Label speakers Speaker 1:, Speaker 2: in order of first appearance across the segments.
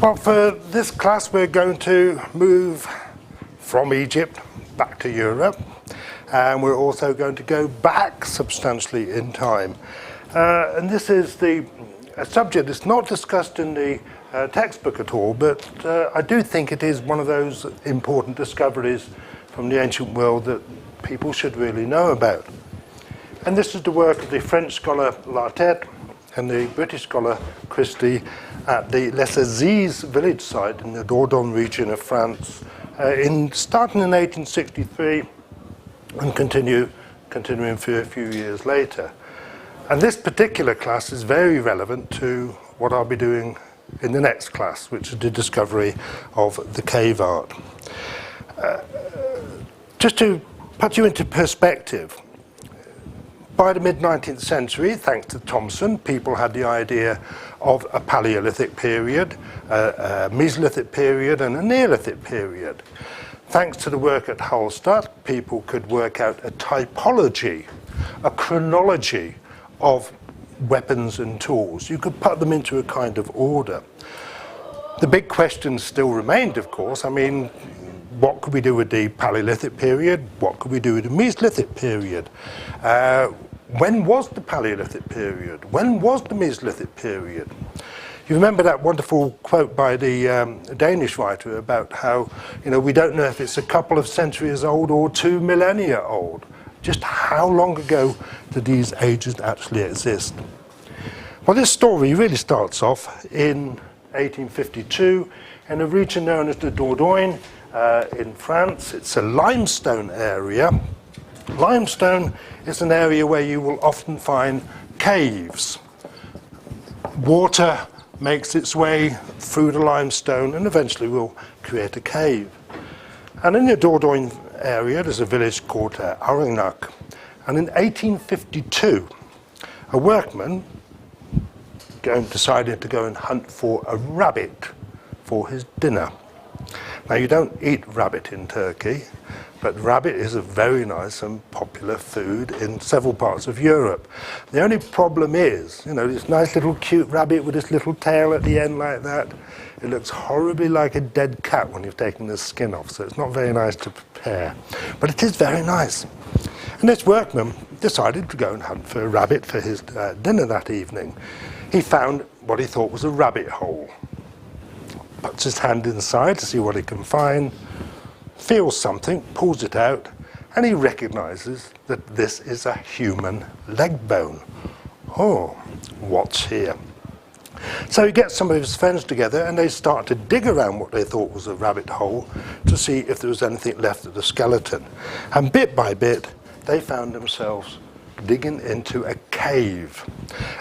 Speaker 1: Well, for this class we're going to move from Egypt back to Europe, and we're also going to go back substantially in time. And this is a subject that's not discussed in the textbook at all, but I do think it is one of those important discoveries from the ancient world that people should really know about. And this is the work of the French scholar Lartet and the British scholar Christy at the Eyzies village site in the Dordogne region of France, starting in 1863 and continuing for a few years later. And this particular class is very relevant to what I'll be doing in the next class, which is the discovery of the cave art. Just to put you into perspective, by the mid-19th century, thanks to Thomson, people had the idea of a Paleolithic period, a Mesolithic period, and a Neolithic period. Thanks to the work at Hallstatt, people could work out a typology, a chronology of weapons and tools. You could put them into a kind of order. The big question still remained, of course. I mean, what could we do with the Paleolithic period? What could we do with the Mesolithic period? When was the Paleolithic period? When was the Mesolithic period? You remember that wonderful quote by the Danish writer about how, we don't know if it's a couple of centuries old or 2 millennia old. Just how long ago did these ages actually exist? Well, this story really starts off in 1852 in a region known as the Dordogne in France. It's a limestone area. Limestone is an area where you will often find caves. Water makes its way through the limestone and eventually will create a cave. And in the Dordogne area, there's a village called Arignac. And in 1852, a workman decided to go and hunt for a rabbit for his dinner. Now, you don't eat rabbit in Turkey, but rabbit is a very nice and popular food in several parts of Europe. The only problem is, this nice little cute rabbit with this little tail at the end like that, it looks horribly like a dead cat when you've taken the skin off, so it's not very nice to prepare. But it is very nice. And this workman decided to go and hunt for a rabbit for his dinner that evening. He found what he thought was a rabbit hole. Puts his hand inside to see what he can find, feels something, pulls it out, and he recognizes that this is a human leg bone. Oh, what's here? So he gets some of his friends together and they start to dig around what they thought was a rabbit hole to see if there was anything left of the skeleton. And bit by bit, they found themselves digging into a cave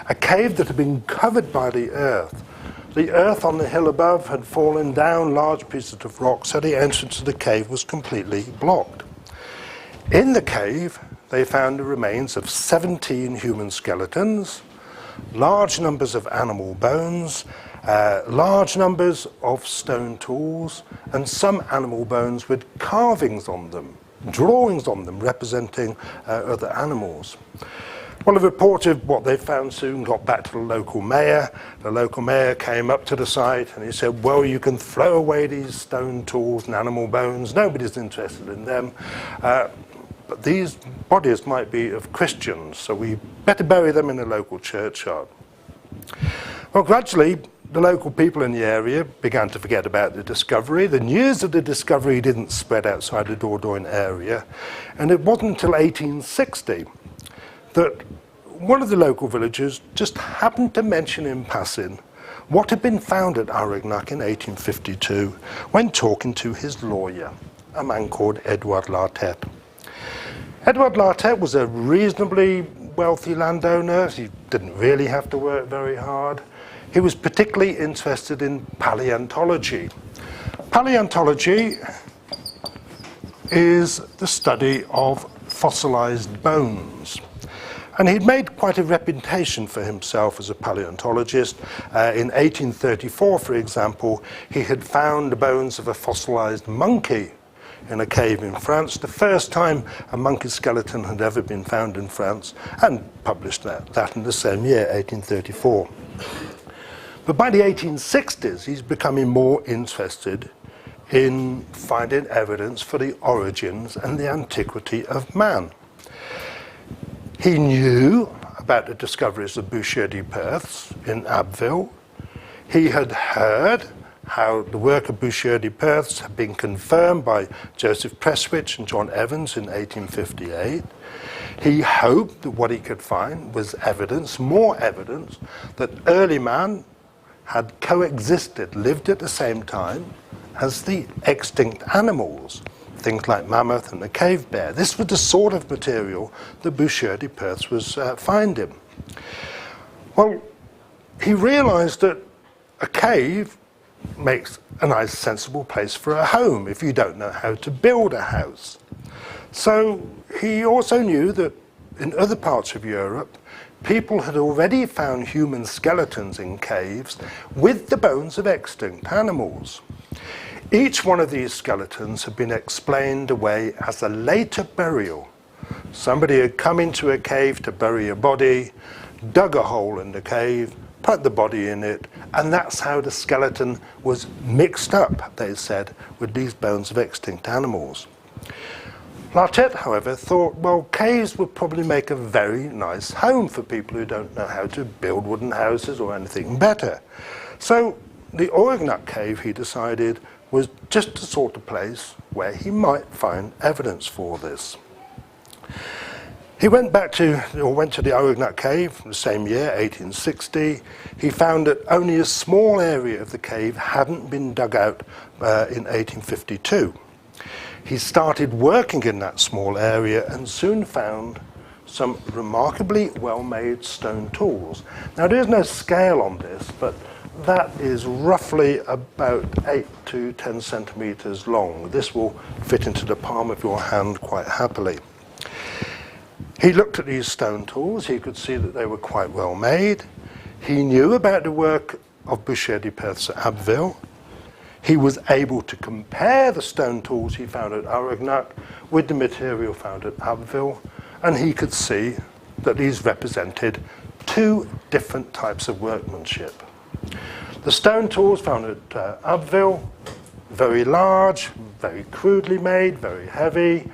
Speaker 1: that had been covered by the earth. The earth on the hill above had fallen down large pieces of rock, so the entrance to the cave was completely blocked. In the cave, they found the remains of 17 human skeletons, large numbers of animal bones, large numbers of stone tools, and some animal bones with carvings on them, drawings on them representing other animals. Well, a report of what they found soon got back to the local mayor. The local mayor came up to the site and he said, well, you can throw away these stone tools and animal bones. Nobody's interested in them. But these bodies might be of Christians, so we better bury them in a local churchyard. Well, gradually, the local people in the area began to forget about the discovery. The news of the discovery didn't spread outside the Dordogne area. And it wasn't until 1860 that one of the local villagers just happened to mention in passing what had been found at Arignac in 1852 when talking to his lawyer, a man called Edward Lartet. Edward Lartet was a reasonably wealthy landowner. He didn't really have to work very hard. He was particularly interested in paleontology. Paleontology is the study of fossilized bones. And he'd made quite a reputation for himself as a paleontologist. In 1834, for example, he had found the bones of a fossilized monkey in a cave in France, the first time a monkey skeleton had ever been found in France, and published that in the same year, 1834. But by the 1860s, he's becoming more interested in finding evidence for the origins and the antiquity of man. He knew about the discoveries of Boucher du Perth's in Abbeville. He had heard how the work of Boucher du Perth's had been confirmed by Joseph Prestwich and John Evans in 1858. He hoped that what he could find was evidence, more evidence, that early man had coexisted, lived at the same time as the extinct animals, things like mammoth and the cave bear. This was the sort of material that Boucher du Perth's was finding. Well, he realized that a cave makes a nice, sensible place for a home if you don't know how to build a house. So he also knew that in other parts of Europe, people had already found human skeletons in caves with the bones of extinct animals. Each one of these skeletons had been explained away as a later burial. Somebody had come into a cave to bury a body, dug a hole in the cave, put the body in it, and that's how the skeleton was mixed up, they said, with these bones of extinct animals. Lartet, however, thought, well, caves would probably make a very nice home for people who don't know how to build wooden houses or anything better. So the Aurignat cave, he decided, was just the sort of place where he might find evidence for this. He went to the Aurignat cave the same year, 1860. He found that only a small area of the cave hadn't been dug out in 1852. He started working in that small area and soon found some remarkably well-made stone tools. Now, there is no scale on this, but that is roughly about 8 to 10 centimeters long. This will fit into the palm of your hand quite happily. He looked at these stone tools. He could see that they were quite well made. He knew about the work of Boucher du Perth's at Abbeville. He was able to compare the stone tools he found at Aurignat with the material found at Abbeville, and he could see that these represented two different types of workmanship. The stone tools found at Abbeville, very large, very crudely made, very heavy,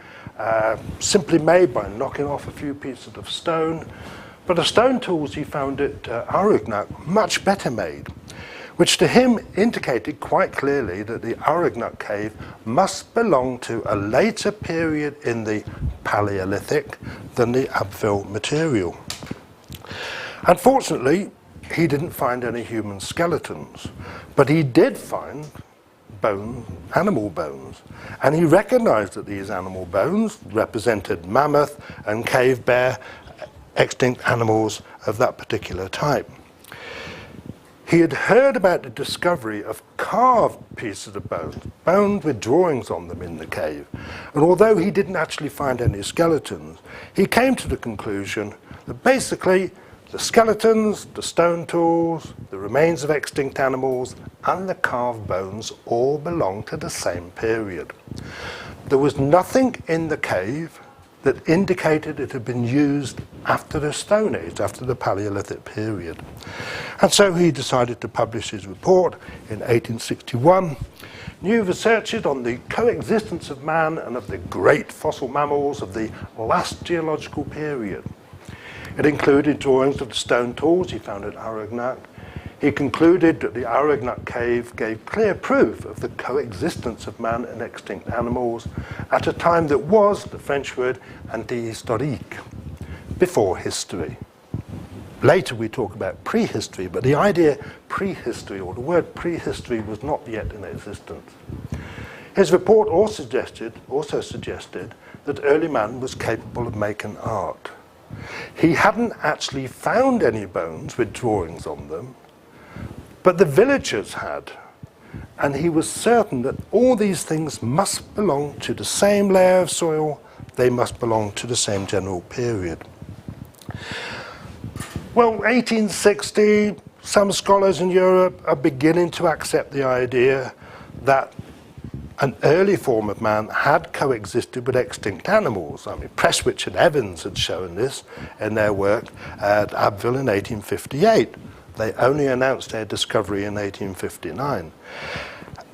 Speaker 1: simply made by knocking off a few pieces of stone. But the stone tools he found at Aurignat, much better made, which to him indicated quite clearly that the Aurignat cave must belong to a later period in the Paleolithic than the Abbeville material. Unfortunately, he didn't find any human skeletons, but he did find animal bones, and he recognized that these animal bones represented mammoth and cave bear, extinct animals of that particular type. He had heard about the discovery of carved pieces of bones with drawings on them in the cave. And although he didn't actually find any skeletons, he came to the conclusion that basically the skeletons, the stone tools, the remains of extinct animals, and the carved bones all belong to the same period. There was nothing in the cave that indicated it had been used after the Stone Age, after the Paleolithic period. And so he decided to publish his report in 1861, new researches on the coexistence of man and of the great fossil mammals of the last geological period. It included drawings of the stone tools he found at Aurignat. He concluded that the Aurignat cave gave clear proof of the coexistence of man and extinct animals at a time that was, the French word, anti-historique, before history. Later we talk about prehistory, but the idea prehistory, or the word prehistory, was not yet in existence. His report also suggested that early man was capable of making art. He hadn't actually found any bones with drawings on them, but the villagers had, and he was certain that all these things must belong to the same layer of soil, they must belong to the same general period. Well, 1860, some scholars in Europe are beginning to accept the idea that an early form of man had coexisted with extinct animals. I mean, Prestwich and Evans had shown this in their work at Abbeville in 1858. They only announced their discovery in 1859.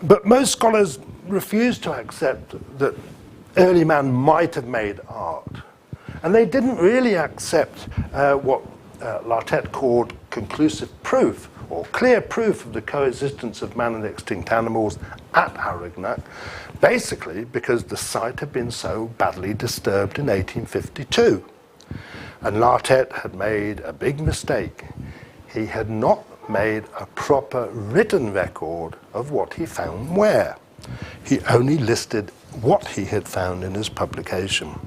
Speaker 1: But most scholars refused to accept that early man might have made art. And they didn't really accept what Lartet called conclusive proof, or clear proof of the coexistence of man and extinct animals at Arignac, basically because the site had been so badly disturbed in 1852. And Lartet had made a big mistake. He had not made a proper written record of what he found where. He only listed what he had found in his publication.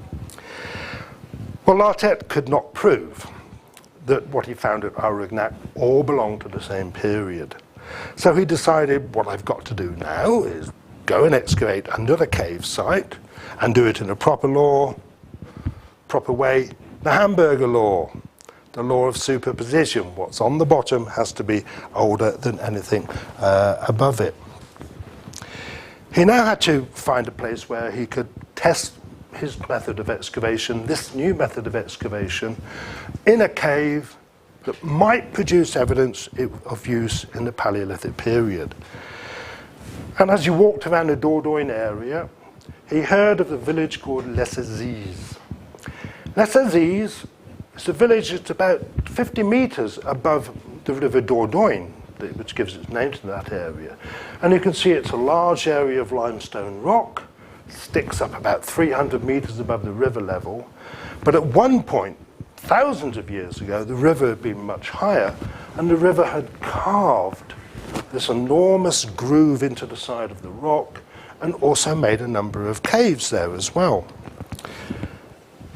Speaker 1: Well, Lartet could not prove that what he found at Arignac all belonged to the same period. So he decided, what I've got to do now is go and excavate another cave site and do it in a proper way, the Hamburger law, the law of superposition. What's on the bottom has to be older than anything above it. He now had to find a place where he could test his method of excavation, this new method of excavation, in a cave that might produce evidence of use in the Paleolithic period. And as he walked around the Dordogne area, he heard of a village called Les Eyzies. Les Eyzies is a village that's about 50 meters above the river Dordogne, which gives its name to that area. And you can see it's a large area of limestone rock, sticks up about 300 meters above the river level. But at one point, thousands of years ago, the river had been much higher, and the river had carved this enormous groove into the side of the rock, and also made a number of caves there as well.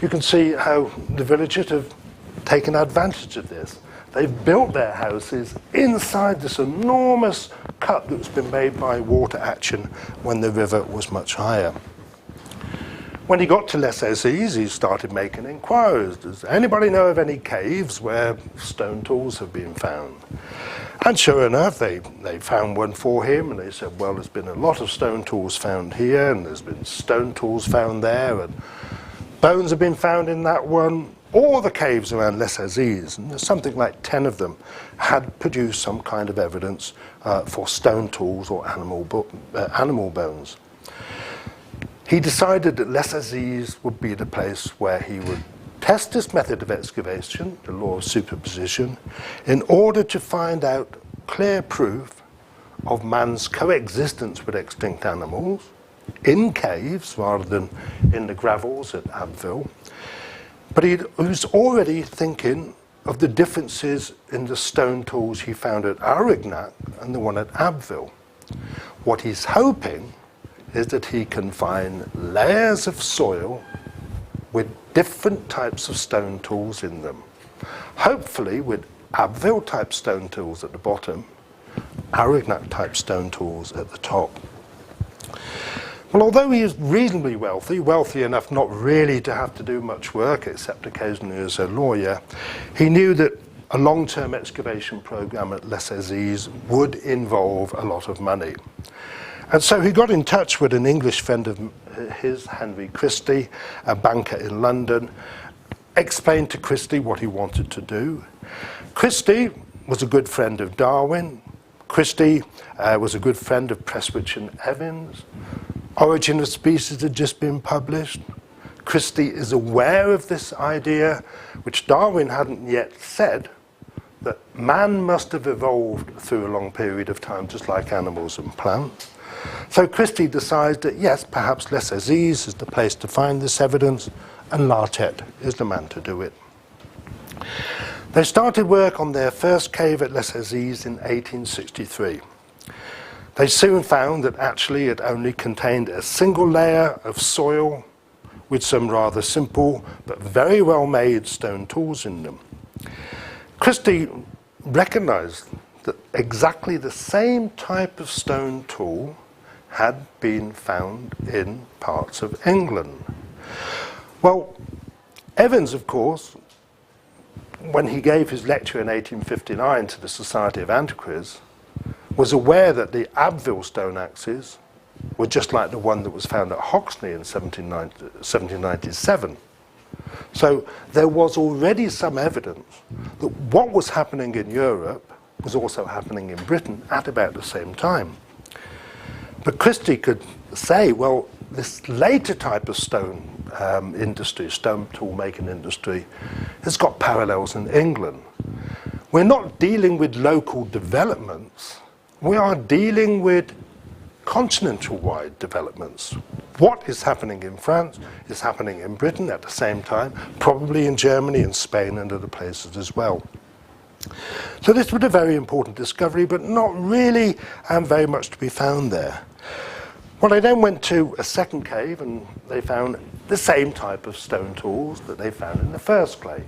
Speaker 1: You can see how the villagers have taken advantage of this. They've built their houses inside this enormous cut that's been made by water action when the river was much higher. When he got to Les Eyzies, he started making inquiries. Does anybody know of any caves where stone tools have been found? And sure enough, they found one for him, and they said, well, there's been a lot of stone tools found here, and there's been stone tools found there, and bones have been found in that one. All the caves around Les Eyzies, and there's something like 10 of them, had produced some kind of evidence for stone tools or animal bones. He decided that Les Eyzies would be the place where he would test this method of excavation, the law of superposition, in order to find out clear proof of man's coexistence with extinct animals in caves rather than in the gravels at Abbeville. But he was already thinking of the differences in the stone tools he found at Arignac and the one at Abbeville. What he's hoping is that he can find layers of soil with different types of stone tools in them. Hopefully with Abbeville type stone tools at the bottom, Arignac type stone tools at the top. Well, although he is reasonably wealthy enough not really to have to do much work except occasionally as a lawyer, he knew that a long-term excavation program at Les Eyzies would involve a lot of money. And so he got in touch with an English friend of his, Henry Christy, a banker in London, explained to Christy what he wanted to do. Christy was a good friend of Darwin. Christy was a good friend of Prestwich and Evans. Origin of Species had just been published. Christy is aware of this idea, which Darwin hadn't yet said, that man must have evolved through a long period of time, just like animals and plants. So Christy decides that, yes, perhaps Les Eyzies is the place to find this evidence, and Lartet is the man to do it. They started work on their first cave at Les Eyzies in 1863. They soon found that actually it only contained a single layer of soil with some rather simple but very well made stone tools in them. Christy recognized that exactly the same type of stone tool had been found in parts of England. Well, Evans, of course, when he gave his lecture in 1859 to the Society of Antiquaries, was aware that the Abbeville stone axes were just like the one that was found at Hoxne in 1797. So there was already some evidence that what was happening in Europe was also happening in Britain at about the same time. But Christy could say, well, this later type of stone industry, stone tool making industry, has got parallels in England. We're not dealing with local developments. We are dealing with continental-wide developments. What is happening in France is happening in Britain at the same time, probably in Germany and Spain and other places as well. So this was a very important discovery, but not really very much to be found there. Well, they then went to a second cave and they found the same type of stone tools that they found in the first cave.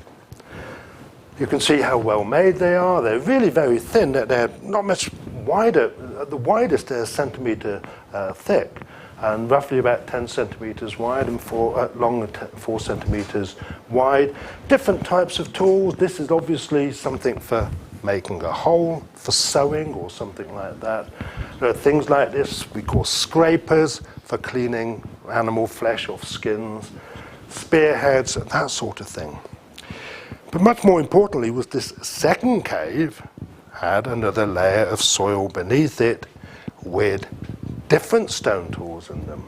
Speaker 1: You can see how well made they are. They're really very thin. They're not much wider. At the widest, they're a centimetre thick and roughly about 10 centimetres wide and long, 4 centimetres wide. Different types of tools. This is obviously something for making a hole, for sewing or something like that. There are things like this we call scrapers for cleaning animal flesh off skins, spearheads, that sort of thing. But much more importantly was this second cave had another layer of soil beneath it with different stone tools in them.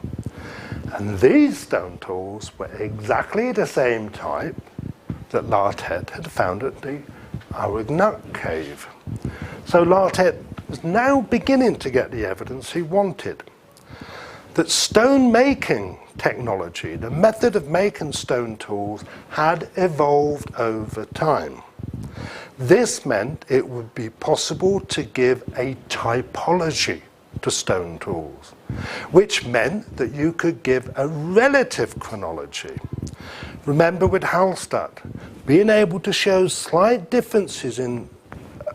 Speaker 1: And these stone tools were exactly the same type that Lartet had found at the Eyzies cave. So Lartet was now beginning to get the evidence he wanted. That stone making technology, the method of making stone tools, had evolved over time. This meant it would be possible to give a typology to stone tools, which meant that you could give a relative chronology. Remember with Hallstatt, being able to show slight differences in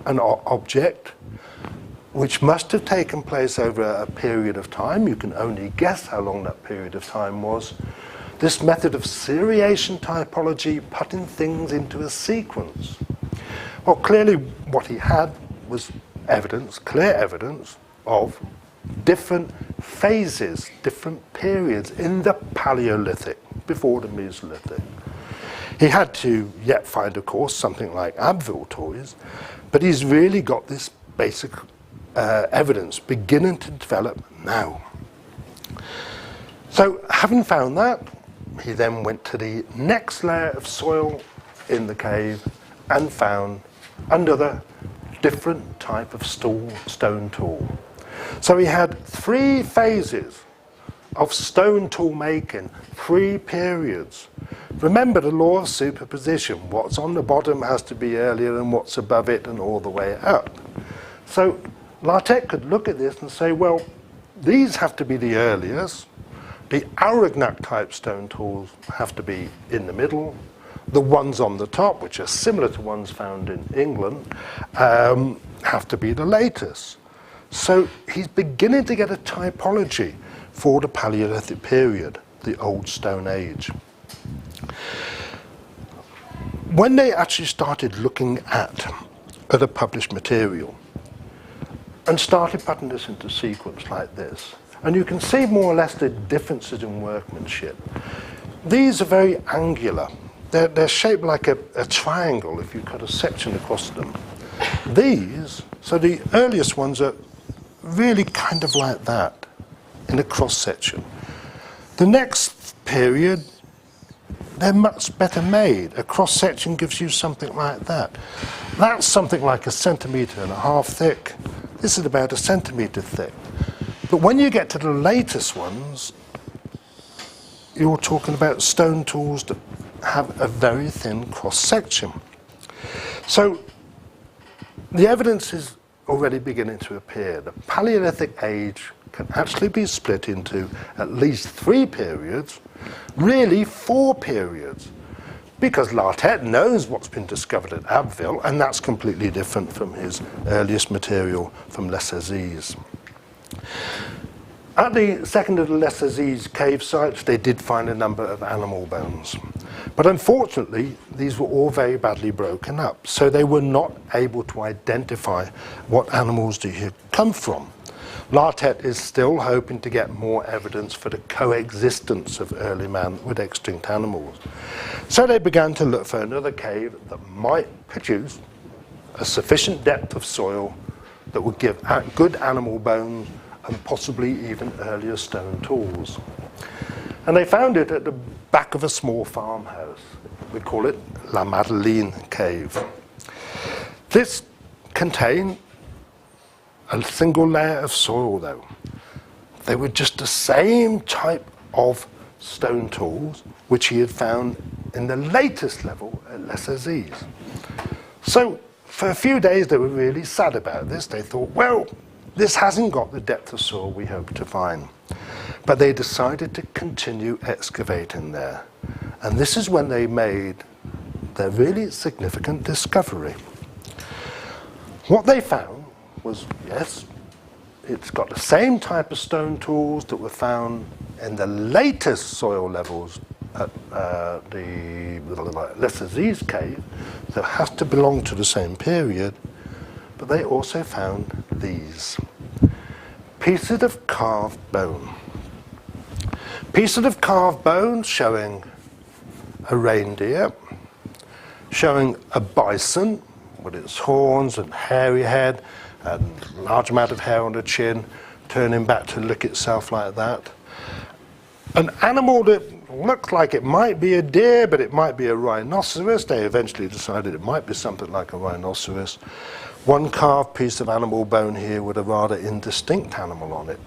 Speaker 1: an object which must have taken place over a period of time. You can only guess how long that period of time was. This method of seriation typology, putting things into a sequence. Well, clearly what he had was evidence, clear evidence, of different phases, different periods in the Paleolithic, before the Mesolithic. He had to yet find, of course, something like Abbeville toys, but he's really got this basic evidence beginning to develop now. So having found that, he then went to the next layer of soil in the cave and found another different type of stone tool. So he had 3 phases of stone tool making, 3 periods. Remember the law of superposition. What's on the bottom has to be earlier than what's above it and all the way up. So Lartet could look at this and say, well, these have to be the earliest. The Eyzies type stone tools have to be in the middle. The ones on the top, which are similar to ones found in England, have to be the latest. So he's beginning to get a typology for the Paleolithic period, the Old Stone Age. When they actually started looking at other published material and started putting this into sequence like this, and you can see more or less the differences in workmanship. These are very angular. They're shaped like a triangle if you cut a section across them. These, so the earliest ones are really kind of like that in a cross section. The next period, they're much better made. A cross section gives you something like that. That's something like 1.5 centimetres thick. This is about 1 centimetre thick. But when you get to the latest ones, you're talking about stone tools that have a very thin cross section. So the evidence is already beginning to appear. The Paleolithic age can actually be split into at least 3 periods, really 4 periods, because Lartet knows what's been discovered at Abbeville, and that's completely different from his earliest material from Les Eyzies. At the second of the Les Eyzies cave sites, they did find a number of animal bones. But unfortunately, these were all very badly broken up, so they were not able to identify what animals they had come from. Lartet is still hoping to get more evidence for the coexistence of early man with extinct animals. So they began to look for another cave that might produce a sufficient depth of soil that would give good animal bones and possibly even earlier stone tools. And they found it at the back of a small farmhouse. We call it La Madeleine Cave. This contained a single layer of soil, though. They were just the same type of stone tools which he had found in the latest level at Les Eyzies. So for a few days they were really sad about this. They thought, well, this hasn't got the depth of soil we hoped to find. But they decided to continue excavating there. And this is when they made their really significant discovery. What they found was, yes, it's got the same type of stone tools that were found in the latest soil levels at the Les Eyzies cave, so it has to belong to the same period, but they also found these pieces of carved bone. Pieces of carved bone showing a reindeer, showing a bison with its horns and hairy head and large amount of hair on the chin, turning back to lick itself like that. An animal that looks like it might be a deer, but it might be a rhinoceros. They eventually decided it might be something like a rhinoceros. One carved piece of animal bone here with a rather indistinct animal on it.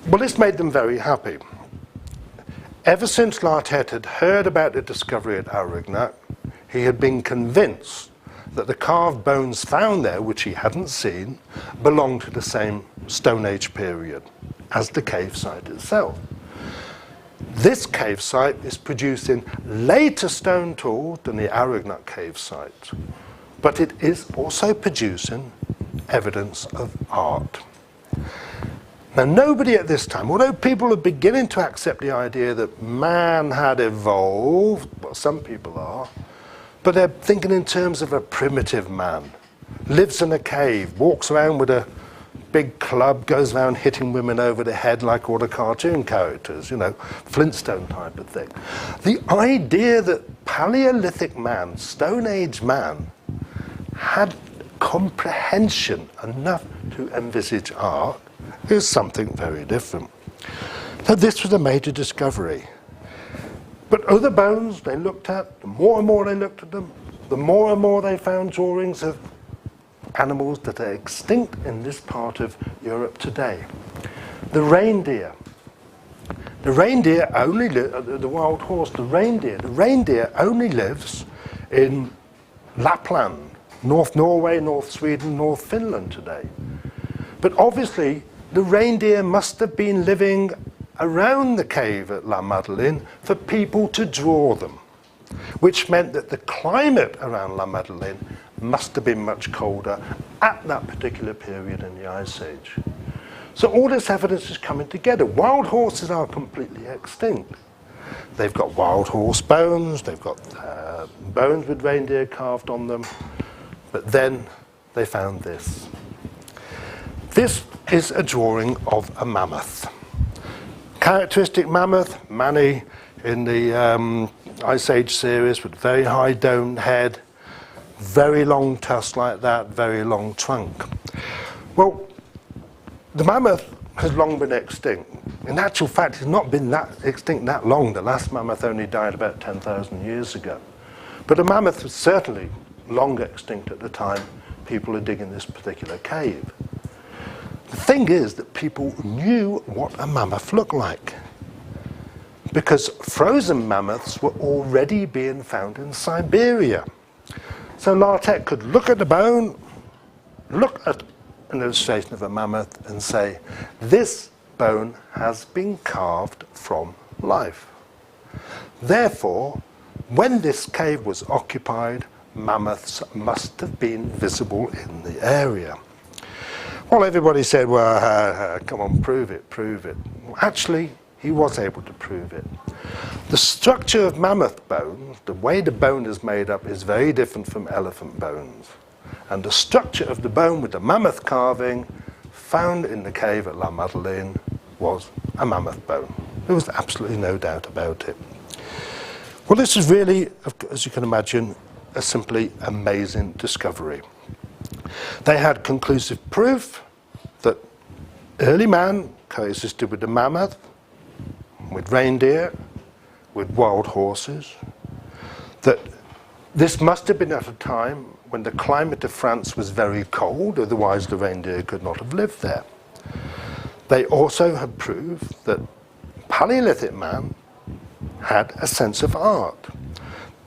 Speaker 1: Well, this made them very happy. Ever since Lartet had heard about the discovery at Aurignac, he had been convinced that the carved bones found there, which he hadn't seen, belonged to the same Stone Age period as the cave site itself. This cave site is producing later stone tools than the Aurignac cave site, but it is also producing evidence of art. Now, nobody at this time, although people are beginning to accept the idea that man had evolved, well, some people are, but they're thinking in terms of a primitive man, lives in a cave, walks around with a big club, goes around hitting women over the head like all the cartoon characters, you know, Flintstone type of thing. The idea that Paleolithic man, Stone Age man, had comprehension enough to envisage art is something very different. So this was a major discovery. But other bones they looked at, the more and more they looked at them, the more and more they found drawings of animals that are extinct in this part of Europe today. The reindeer. The reindeer only the wild horse, the reindeer only lives in Lapland, North Norway, North Sweden, North Finland today. But obviously the reindeer must have been living around the cave at La Madeleine for people to draw them, which meant that the climate around La Madeleine must have been much colder at that particular period in the Ice Age. So all this evidence is coming together. Wild horses are completely extinct. They've got wild horse bones, they've got bones with reindeer carved on them, but then they found this. This is a drawing of a mammoth. Characteristic mammoth, many in the Ice Age series with very high domed head, very long tusks like that, very long trunk. Well, the mammoth has long been extinct. In actual fact, it's not been that extinct that long. The last mammoth only died about 10,000 years ago. But the mammoth was certainly long extinct at the time people are digging this particular cave. The thing is that people knew what a mammoth looked like, because frozen mammoths were already being found in Siberia. So Lartet could look at the bone, look at an illustration of a mammoth and say, this bone has been carved from life. Therefore, when this cave was occupied, mammoths must have been visible in the area. Well, everybody said, well, come on, prove it, prove it. Well, actually, he was able to prove it. The structure of mammoth bones, the way the bone is made up, is very different from elephant bones. And the structure of the bone with the mammoth carving found in the cave at La Madeleine was a mammoth bone. There was absolutely no doubt about it. Well, this is really, as you can imagine, a simply amazing discovery. They had conclusive proof that early man coexisted with the mammoth, with reindeer, with wild horses, that this must have been at a time when the climate of France was very cold, otherwise the reindeer could not have lived there. They also had proved that Paleolithic man had a sense of art,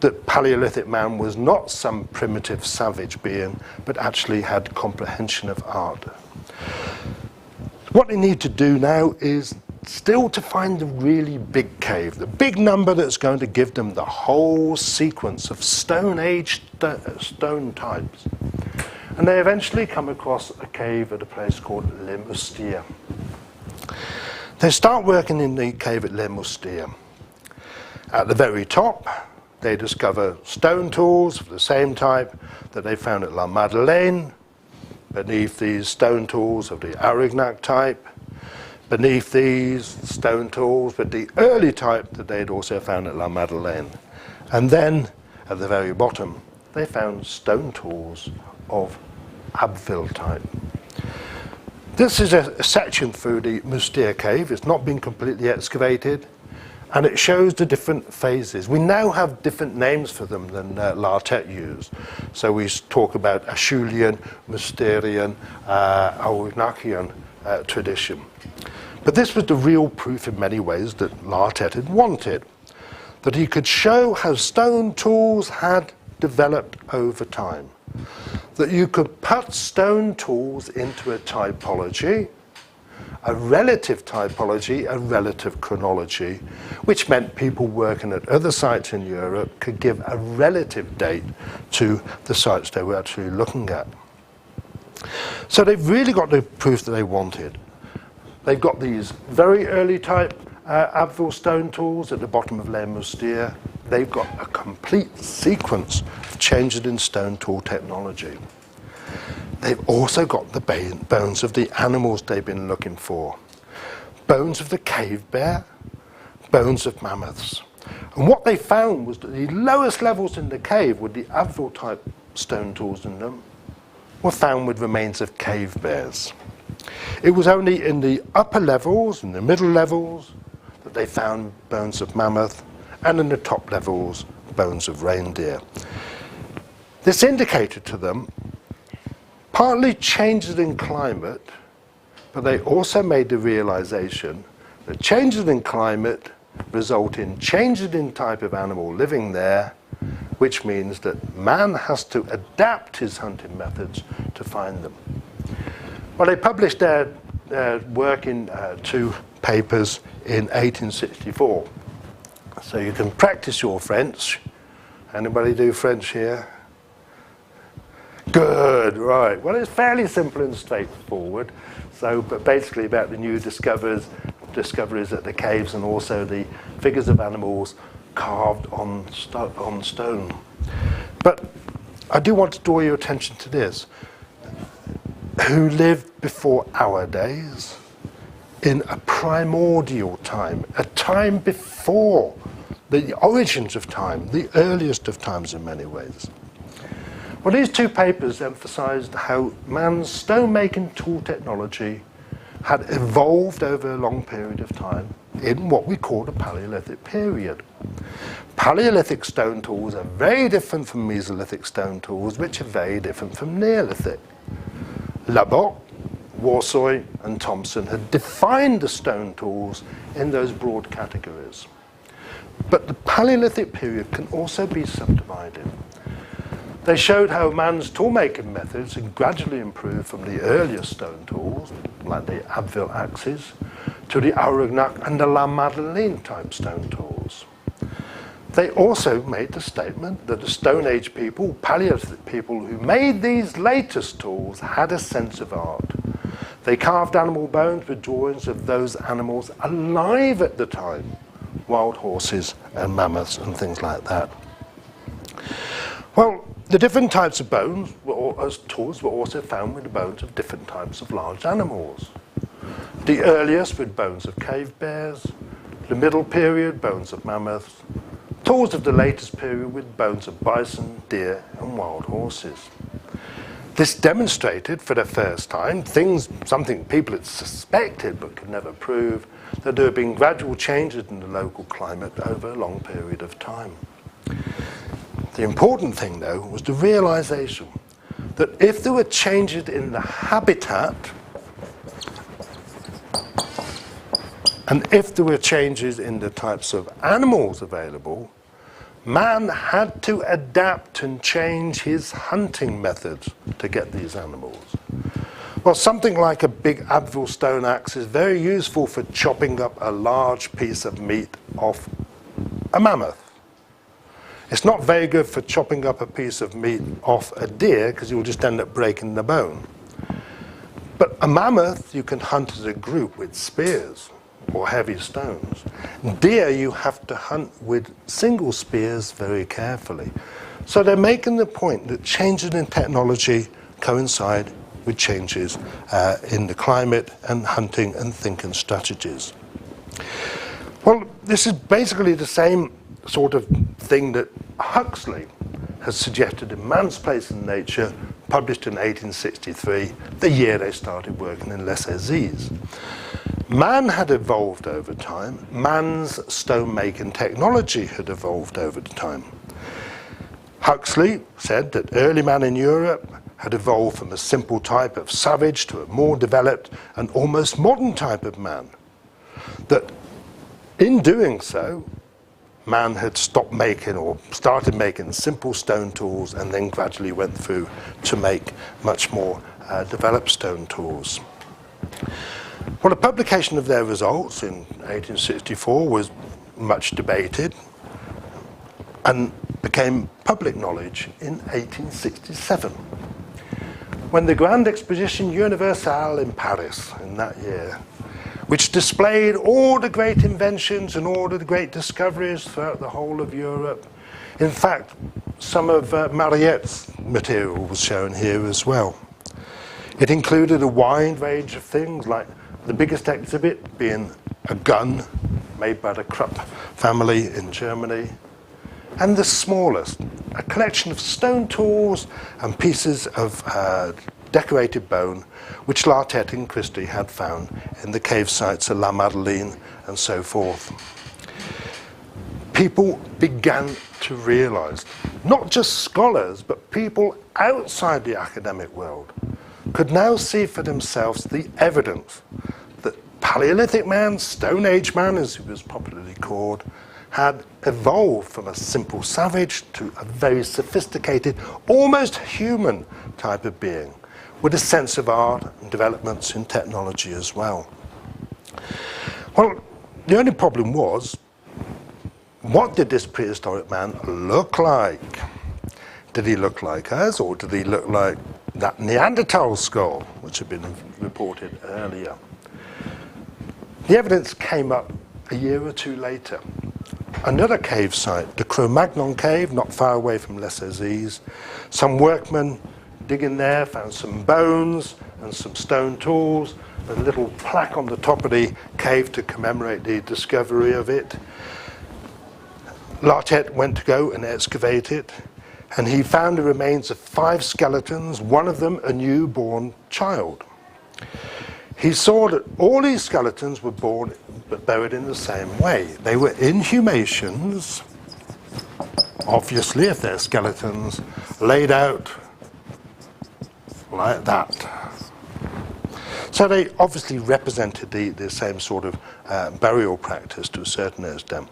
Speaker 1: that Paleolithic man was not some primitive savage being, but actually had comprehension of art. What they need to do now is still to find the really big cave, the big number that's going to give them the whole sequence of Stone Age stone types. And they eventually come across a cave at a place called Les Moustiers. They start working in the cave at Les Moustiers. At the very top, they discover stone tools of the same type that they found at La Madeleine, beneath these stone tools of the Arignac type, beneath these stone tools, but the early type that they'd also found at La Madeleine. And then, at the very bottom, they found stone tools of Abbeville type. This is a section through the Moustiers cave. It's not been completely excavated, and it shows the different phases. We now have different names for them than Lartet used. So we talk about Acheulean, Mousterian, Arignacian tradition. But this was the real proof in many ways that Lartet had wanted, that he could show how stone tools had developed over time, that you could put stone tools into a typology, a relative typology, a relative chronology, which meant people working at other sites in Europe could give a relative date to the sites they were actually looking at. So they've really got the proof that they wanted. They've got these very early type Abbeville stone tools at the bottom of Les Moustiers. They've got a complete sequence of changes in stone tool technology. They've also got the bones of the animals they've been looking for. Bones of the cave bear, bones of mammoths. And what they found was that the lowest levels in the cave with the Abbeville type stone tools in them were found with remains of cave bears. It was only in the upper levels, in the middle levels, that they found bones of mammoth, and in the top levels, bones of reindeer. This indicated to them partly changes in climate, but they also made the realization that changes in climate result in changes in type of animal living there, which means that man has to adapt his hunting methods to find them. Well, they published their work in 2 papers in 1864. So you can practice your French. Anybody do French here? Good, right. Well, it's fairly simple and straightforward. So, but basically about the new discoveries at the caves, and also the figures of animals carved on stone. But I do want to draw your attention to this. Who lived before our days in a primordial time, a time before the origins of time, the earliest of times in many ways. Well, these 2 papers emphasized how man's stone-making tool technology had evolved over a long period of time in what we call the Paleolithic period. Paleolithic stone tools are very different from Mesolithic stone tools, which are very different from Neolithic. Lubbock, Warsaw, and Thompson had defined the stone tools in those broad categories. But the Paleolithic period can also be subdivided. They showed how man's tool-making methods had gradually improved from the earlier stone tools, like the Abbeville axes, to the Arignac and the La Madeleine type stone tools. They also made the statement that the Stone Age people, Paleolithic people who made these latest tools, had a sense of art. They carved animal bones with drawings of those animals alive at the time, wild horses and mammoths and things like that. Well, the different types of bones as tools were also found with the bones of different types of large animals. The earliest with bones of cave bears, the middle period, bones of mammoths, tools of the latest period with bones of bison, deer and wild horses. This demonstrated for the first time something people had suspected but could never prove, that there had been gradual changes in the local climate over a long period of time. The important thing, though, was the realization that if there were changes in the habitat, and if there were changes in the types of animals available, man had to adapt and change his hunting methods to get these animals. Well, something like a big Abbeville stone axe is very useful for chopping up a large piece of meat off a mammoth. It's not very good for chopping up a piece of meat off a deer, because you'll just end up breaking the bone. But a mammoth you can hunt as a group with spears or heavy stones. Deer you have to hunt with single spears very carefully. So they're making the point that changes in technology coincide with changes in the climate and hunting and thinking strategies. Well, this is basically the same sort of thing that Huxley has suggested in Man's Place in Nature, published in 1863, the year they started working in Les Eyzies. Man had evolved over time. Man's stone-making technology had evolved over time. Huxley said that early man in Europe had evolved from a simple type of savage to a more developed and almost modern type of man. That in doing so, man had stopped making or started making simple stone tools and then gradually went through to make much more developed stone tools. Well, the publication of their results in 1864 was much debated and became public knowledge in 1867, when the Grand Exposition Universelle in Paris in that year, which displayed all the great inventions and all the great discoveries throughout the whole of Europe. In fact, some of Mariette's material was shown here as well. It included a wide range of things, like the biggest exhibit being a gun made by the Krupp family in Germany, and the smallest, a collection of stone tools and pieces of decorated bone, which Lartet and Christy had found in the cave sites of La Madeleine and so forth. People began to realize, not just scholars, but people outside the academic world, could now see for themselves the evidence that Paleolithic man, Stone Age man, as he was popularly called, had evolved from a simple savage to a very sophisticated, almost human type of being, with a sense of art and developments in technology as well. Well, the only problem was, what did this prehistoric man look like? Did he look like us, or did he look like that Neanderthal skull, which had been reported earlier? The evidence came up a year or two later. Another cave site, the Cro-Magnon cave, not far away from Les Eyzies. Some workmen digging there found some bones and some stone tools, a little plaque on the top of the cave to commemorate the discovery of it. Lartet went to go and excavate it, and he found the remains of 5 skeletons, one of them a newborn child. He saw that all these skeletons were born but buried in the same way. They were inhumations, obviously, if they're skeletons, laid out like that. So they obviously represented the same sort of burial practice to a certain extent.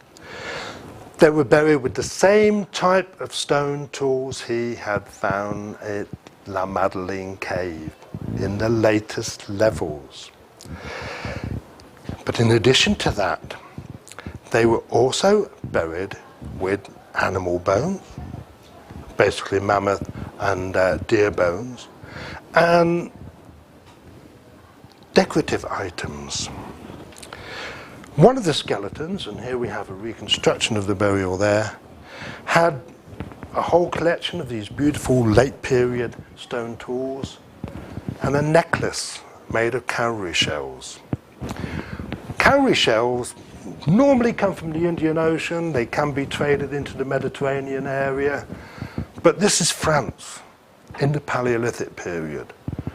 Speaker 1: They were buried with the same type of stone tools he had found at La Madeleine cave in the latest levels. But in addition to that, they were also buried with animal bones, basically mammoth and deer bones, and decorative items. One of the skeletons, and here we have a reconstruction of the burial there, had a whole collection of these beautiful late period stone tools and a necklace made of cowrie shells. Cowrie shells normally come from the Indian Ocean. They can be traded into the Mediterranean area. But this is France in the Paleolithic period,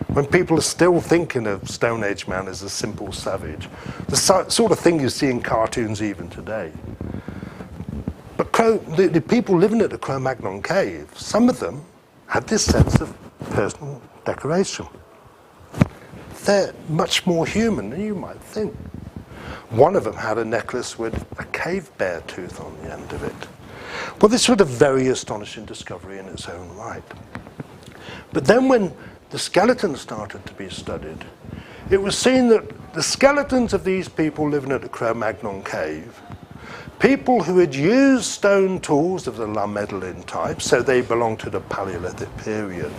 Speaker 1: when people are still thinking of Stone Age man as a simple savage, the sort of thing you see in cartoons even today. But the people living at the Cro-Magnon cave, some of them had this sense of personal decoration. They're much more human than you might think. One of them had a necklace with a cave bear tooth on the end of it. Well, this was a very astonishing discovery in its own right. But then when the skeletons started to be studied, it was seen that the skeletons of these people living at the Cro-Magnon cave, people who had used stone tools of the La Madeleine type, so they belonged to the Paleolithic period,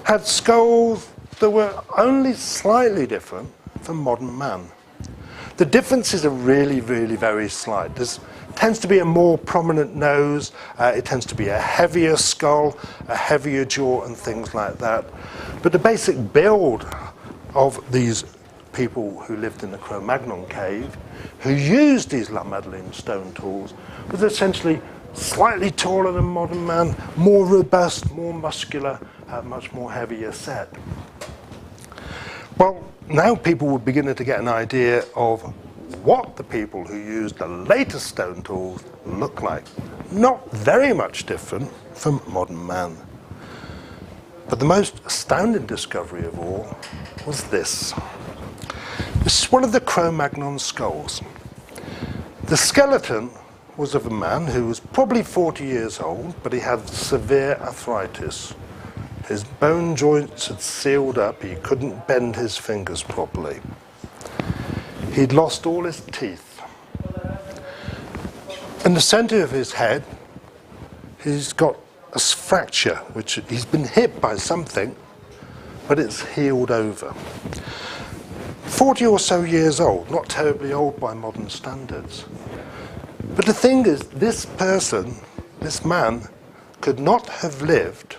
Speaker 1: had skulls that were only slightly different from modern man. The differences are really, really very slight. There tends to be a more prominent nose, it tends to be a heavier skull, a heavier jaw and things like that. But the basic build of these people who lived in the Cro-Magnon cave, who used these La Madeleine stone tools, was essentially slightly taller than modern man, more robust, more muscular, much more heavier set. Well, now people were beginning to get an idea of what the people who used the latest stone tools look like. Not very much different from modern man. But the most astounding discovery of all was this. This is one of the Cro-Magnon skulls. The skeleton was of a man who was probably 40 years old, but he had severe arthritis. His bone joints had sealed up, he couldn't bend his fingers properly. He'd lost all his teeth. In the center of his head, he's got a fracture, which he's been hit by something, but it's healed over. 40 or so years old, not terribly old by modern standards. But the thing is, this person, this man, could not have lived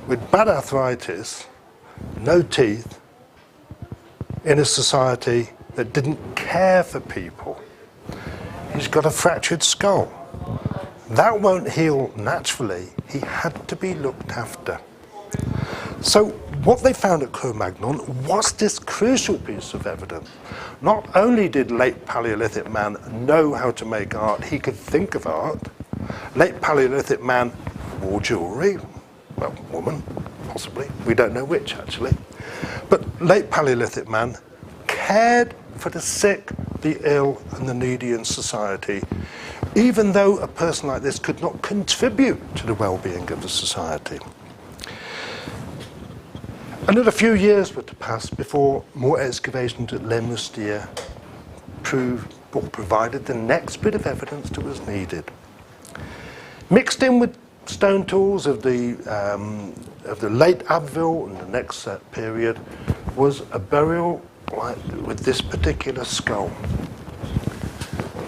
Speaker 1: with bad arthritis, no teeth, in a society that didn't care for people. He's got a fractured skull. That won't heal naturally. He had to be looked after. So what they found at Cro-Magnon was this crucial piece of evidence. Not only did late Paleolithic man know how to make art, he could think of art. Late Paleolithic man wore jewelry. Well, woman, possibly. We don't know which, actually. But late Paleolithic man cared for the sick, the ill, and the needy in society, even though a person like this could not contribute to the well-being of the society. Another few years were to pass before more excavations at Les Moustiers provided the next bit of evidence that was needed. Mixed in with stone tools of the late Abbeville and the next period was a burial with this particular skull.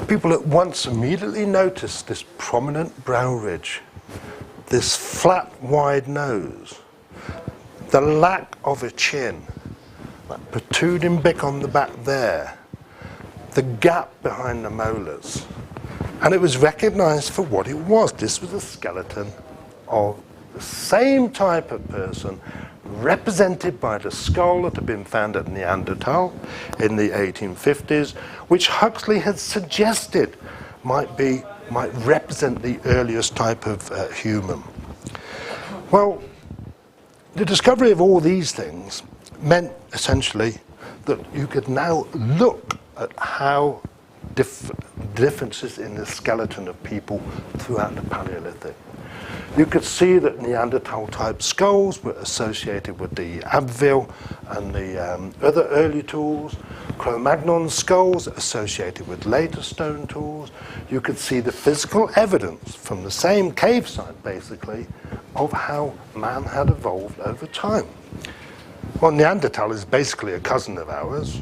Speaker 1: People at once immediately noticed this prominent brow ridge, this flat, wide nose, the lack of a chin, that protruding bit on the back there, the gap behind the molars. And it was recognized for what it was. This was a skeleton of the same type of person represented by the skull that had been found at Neanderthal in the 1850s, which Huxley had suggested might represent the earliest type of human. Well, the discovery of all these things meant essentially that you could now look at how differences in the skeleton of people throughout the Paleolithic. You could see that Neanderthal-type skulls were associated with the Abbeville and the other early tools. Cro-Magnon skulls associated with later stone tools. You could see the physical evidence from the same cave site, basically, of how man had evolved over time. Well, Neanderthal is basically a cousin of ours,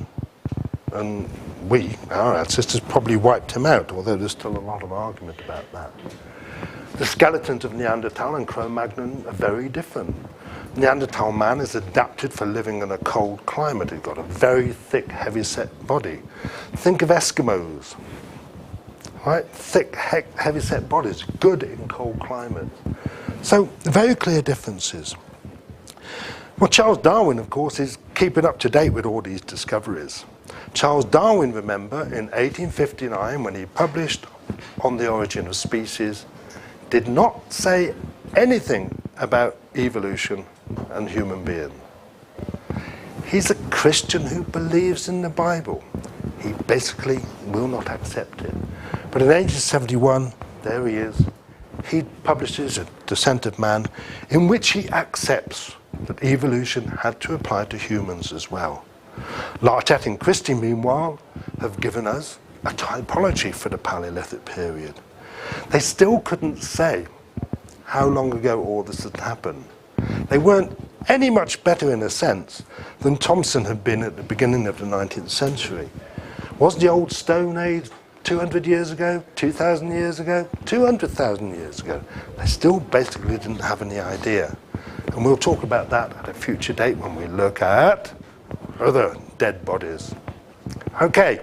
Speaker 1: and our ancestors, probably wiped him out, although there's still a lot of argument about that. The skeletons of Neanderthal and Cro-Magnon are very different. Neanderthal man is adapted for living in a cold climate. He's got a very thick, heavy-set body. Think of Eskimos, right? Thick, heavy-set bodies, good in cold climates. So very clear differences. Well, Charles Darwin, of course, is keeping up to date with all these discoveries. Charles Darwin, remember, in 1859, when he published On the Origin of Species, did not say anything about evolution and human being. He's a Christian who believes in the Bible. He basically will not accept it. But in 1871, there he is. He publishes A Descent of Man, in which he accepts that evolution had to apply to humans as well. Lartet and Christy, meanwhile, have given us a typology for the Paleolithic period. They still couldn't say how long ago all this had happened. They weren't any much better in a sense than Thomson had been at the beginning of the 19th century. Was the old Stone Age 200 years ago, 2,000 years ago, 200,000 years ago? They still basically didn't have any idea. And we'll talk about that at a future date when we look at other dead bodies. Okay.